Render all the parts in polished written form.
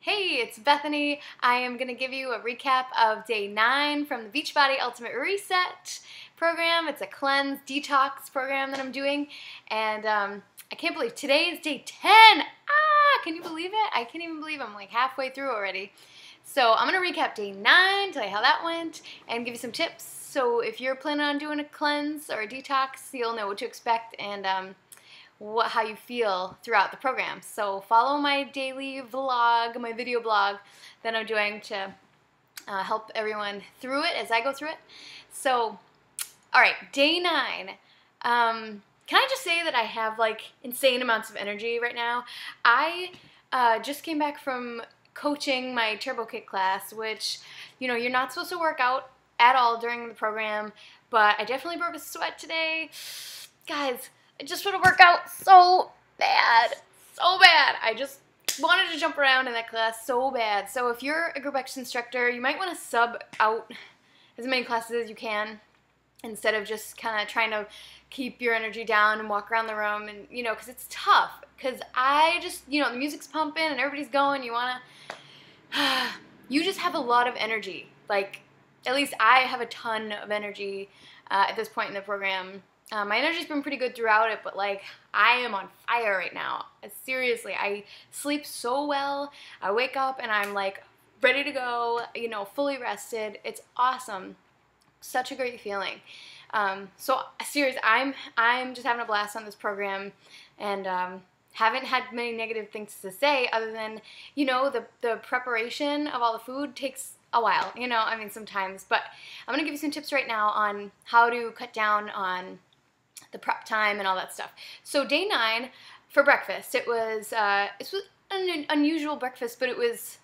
Hey, it's Bethany. I am going to give you a recap of day 9 from the Beachbody Ultimate Reset program. It's a cleanse detox program that I'm doing, and I can't believe today is day 10. Can you believe it? I can't even believe I'm like halfway through already. So I'm going to recap day 9, tell you how that went, and give you some tips. So if you're planning on doing a cleanse or a detox, you'll know what to expect and how you feel throughout the program. So follow my daily vlog, my video blog that I'm doing to help everyone through it as I go through it. So, all right, day 9. Can I just say that I have like insane amounts of energy right now? I just came back from coaching my Turbo Kick class, which, you know, you're not supposed to work out at all during the program, but I definitely broke a sweat today. Guys, I just want to work out so bad, so bad. I just wanted to jump around in that class so bad. So if you're a group X instructor, you might want to sub out as many classes as you can instead of just kind of trying to keep your energy down and walk around the room, and you know, because it's tough. Because I just, you know, the music's pumping and everybody's going. You want to, you just have a lot of energy. Like, at least I have a ton of energy at this point in the program. My energy's been pretty good throughout it, but like, I am on fire right now. Seriously, I sleep so well. I wake up and I'm like ready to go, you know, fully rested. It's awesome. Such a great feeling. So seriously, I'm just having a blast on this program, and haven't had many negative things to say other than, you know, the preparation of all the food takes a while, you know, I mean sometimes, but I'm going to give you some tips right now on how to cut down on the prep time and all that stuff. So day 9 for breakfast, it was an unusual breakfast, but it was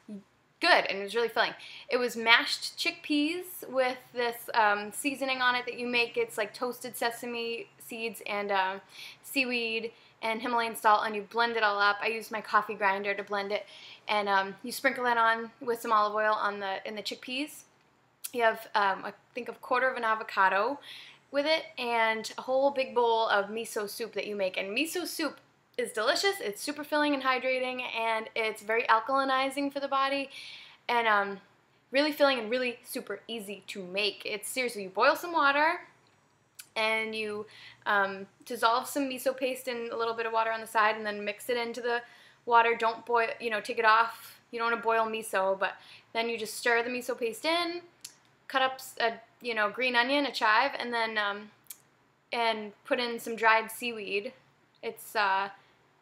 good and it was really filling. It was mashed chickpeas with this seasoning on it that you make. It's like toasted sesame seeds and seaweed and Himalayan salt, and you blend it all up. I used my coffee grinder to blend it, and you sprinkle that on with some olive oil in the chickpeas. You have I think a quarter of an avocado with it, and a whole big bowl of miso soup that you make. And miso soup is delicious. It's super filling and hydrating, and it's very alkalinizing for the body, and really filling and really super easy to make. It's seriously, you boil some water and you dissolve some miso paste in a little bit of water on the side, and then mix it into the water. Don't boil, you know, take it off. You don't want to boil miso, but then you just stir the miso paste in, cut up a, you know, green onion, a chive, and then and put in some dried seaweed. It's and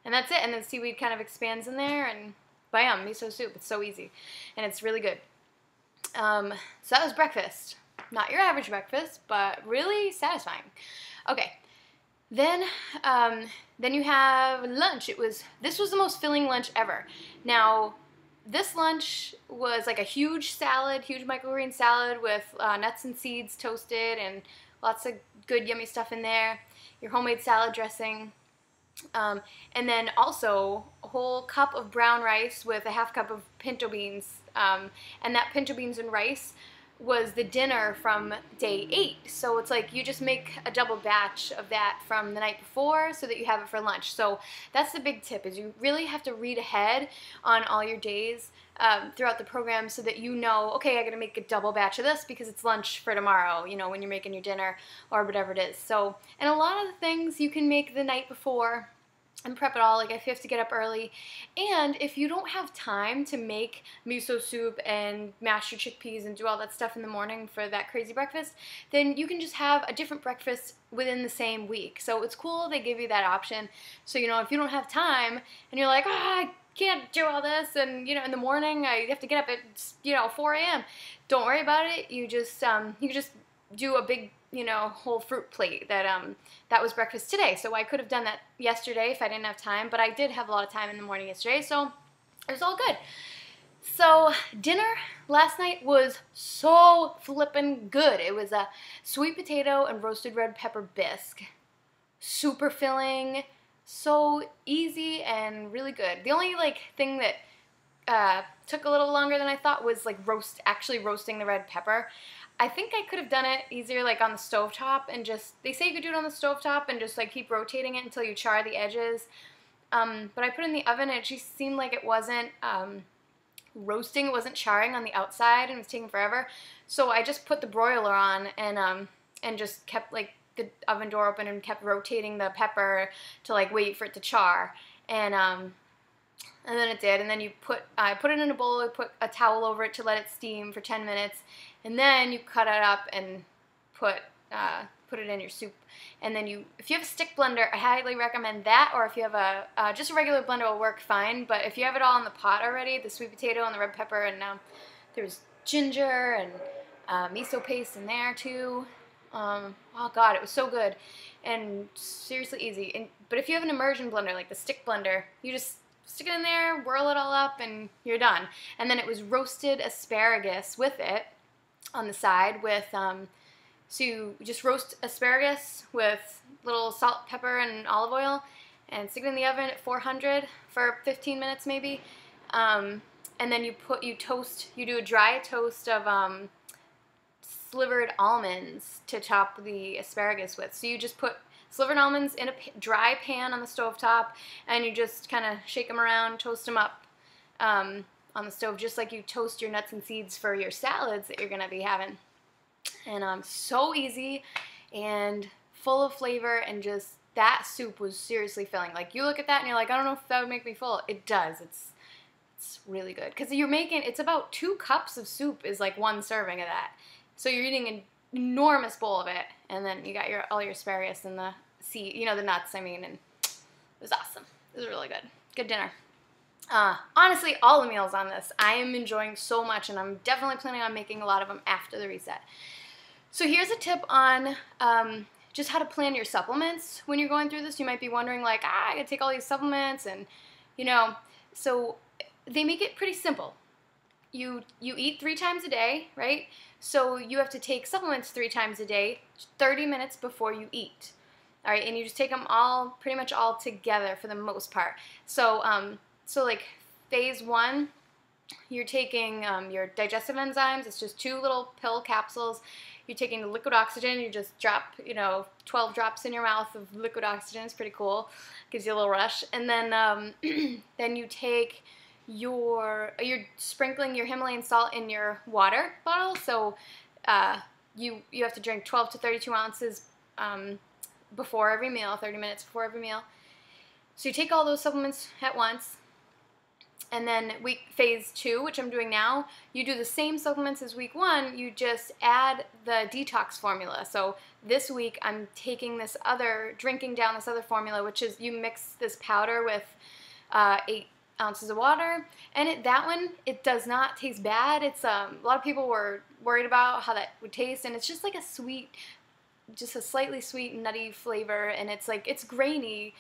that's it. And then seaweed kind of expands in there, and bam, miso soup. It's so easy, and it's really good. So that was breakfast. Not your average breakfast, but really satisfying. Okay, then you have lunch. This was the most filling lunch ever. Now, this lunch was like a huge salad, huge microgreen salad with nuts and seeds toasted and lots of good yummy stuff in there. Your homemade salad dressing. And then also a whole cup of brown rice with a half cup of pinto beans. And that pinto beans and rice was the dinner from day 8. So it's like you just make a double batch of that from the night before so that you have it for lunch. So that's the big tip, is you really have to read ahead on all your days throughout the program so that you know, okay, I gotta make a double batch of this because it's lunch for tomorrow, you know, when you're making your dinner or whatever it is. So, and a lot of the things you can make the night before and prep it all. Like, if you have to get up early, and if you don't have time to make miso soup and mash your chickpeas and do all that stuff in the morning for that crazy breakfast, then you can just have a different breakfast within the same week. So it's cool they give you that option. So, you know, if you don't have time and you're like, I can't do all this, and you know, in the morning I have to get up at, you know, 4 a.m. Don't worry about it. You just you can just do a big, you know, whole fruit plate. That was breakfast today. So I could have done that yesterday if I didn't have time, but I did have a lot of time in the morning yesterday, so it was all good. So dinner last night was so flippin' good. It was a sweet potato and roasted red pepper bisque. Super filling, so easy and really good. The only like thing that took a little longer than I thought was like actually roasting the red pepper. I think I could have done it easier like on the stovetop, and just, they say you could do it on the stovetop and just like keep rotating it until you char the edges. But I put it in the oven and it just seemed like it wasn't roasting. It wasn't charring on the outside and it was taking forever. So I just put the broiler on and just kept like the oven door open and kept rotating the pepper to like wait for it to char. And then it did, and then I put it in a bowl, I put a towel over it to let it steam for 10 minutes, and then you cut it up and put it in your soup. And then if you have a stick blender, I highly recommend that, or if you have just a regular blender will work fine, but if you have it all in the pot already, the sweet potato and the red pepper, and there's ginger and miso paste in there too. Oh God, it was so good, and seriously easy. But if you have an immersion blender, like the stick blender, you just stick it in there, whirl it all up, and you're done. And then it was roasted asparagus with it on the side with, so you just roast asparagus with little salt, pepper, and olive oil, and stick it in the oven at 400 for 15 minutes maybe. And then you do a dry toast of slivered almonds to top the asparagus with. So you just put slivered almonds in a dry pan on the stovetop, and you just kind of shake them around, toast them up on the stove, just like you toast your nuts and seeds for your salads that you're going to be having. And so easy and full of flavor, and just that soup was seriously filling. Like, you look at that and you're like, I don't know if that would make me full. It does. It's really good. Because it's about 2 cups of soup is like 1 serving of that. So you're eating an enormous bowl of it, and then you got all your asparagus and the the nuts, and it was awesome. It was really good. Good dinner. Honestly, all the meals on this, I am enjoying so much, and I'm definitely planning on making a lot of them after the reset. So here's a tip on just how to plan your supplements when you're going through this. You might be wondering, like, I gotta take all these supplements, and, so they make it pretty simple. You eat 3 times a day, right? So you have to take supplements 3 times a day, 30 minutes before you eat. All right, and you just take them pretty much all together for the most part. So, like phase 1, you're taking your digestive enzymes. It's just 2 little pill capsules. You're taking the liquid oxygen. You just drop, 12 drops in your mouth of liquid oxygen. It's pretty cool. Gives you a little rush. And then, then you take you're sprinkling your Himalayan salt in your water bottle. So you have to drink 12 to 32 ounces before every meal, 30 minutes before every meal. So you take all those supplements at once. And then phase 2, which I'm doing now, you do the same supplements as week 1, you just add the detox formula. So this week I'm drinking down this other formula, which is you mix this powder with 8 ounces of water, and that one, it does not taste bad. It's a lot of people were worried about how that would taste, and it's just like just a slightly sweet, nutty flavor, and it's grainy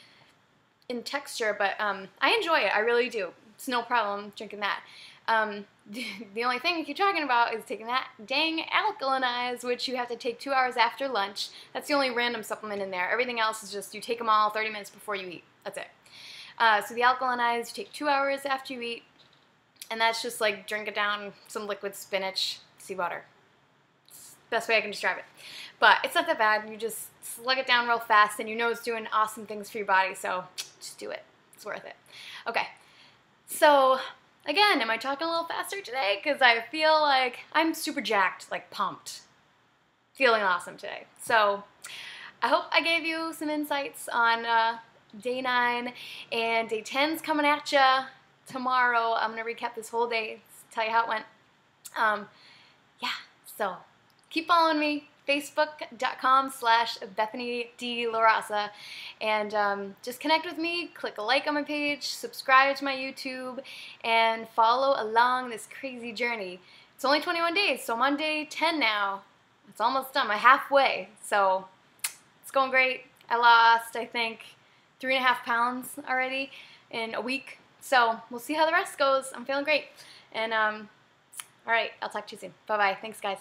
in texture, but I enjoy it. I really do. It's no problem drinking that. The only thing I keep talking about is taking that dang Alkalinize, which you have to take 2 hours after lunch. That's the only random supplement in there. Everything else is just you take them all 30 minutes before you eat. That's it. So the Alkalinize, you take 2 hours after you eat, and that's just like drink it down some liquid spinach, seawater. It's the best way I can describe it. But it's not that bad. You just slug it down real fast, and it's doing awesome things for your body, so just do it. It's worth it. Okay, so again, am I talking a little faster today? Because I feel like I'm super jacked, like pumped. Feeling awesome today. So I hope I gave you some insights on day 9, and day 10's coming at ya tomorrow. I'm going to recap this whole day, tell you how it went. Yeah, so keep following me, facebook.com/BethanyDLaRasa, and just connect with me, click a like on my page, subscribe to my YouTube, and follow along this crazy journey. It's only 21 days, so I'm on day 10 now. It's almost done. I'm halfway, so it's going great. I lost, I think, 3.5 pounds already in a week. So we'll see how the rest goes. I'm feeling great. And all right, I'll talk to you soon. Bye-bye. Thanks, guys.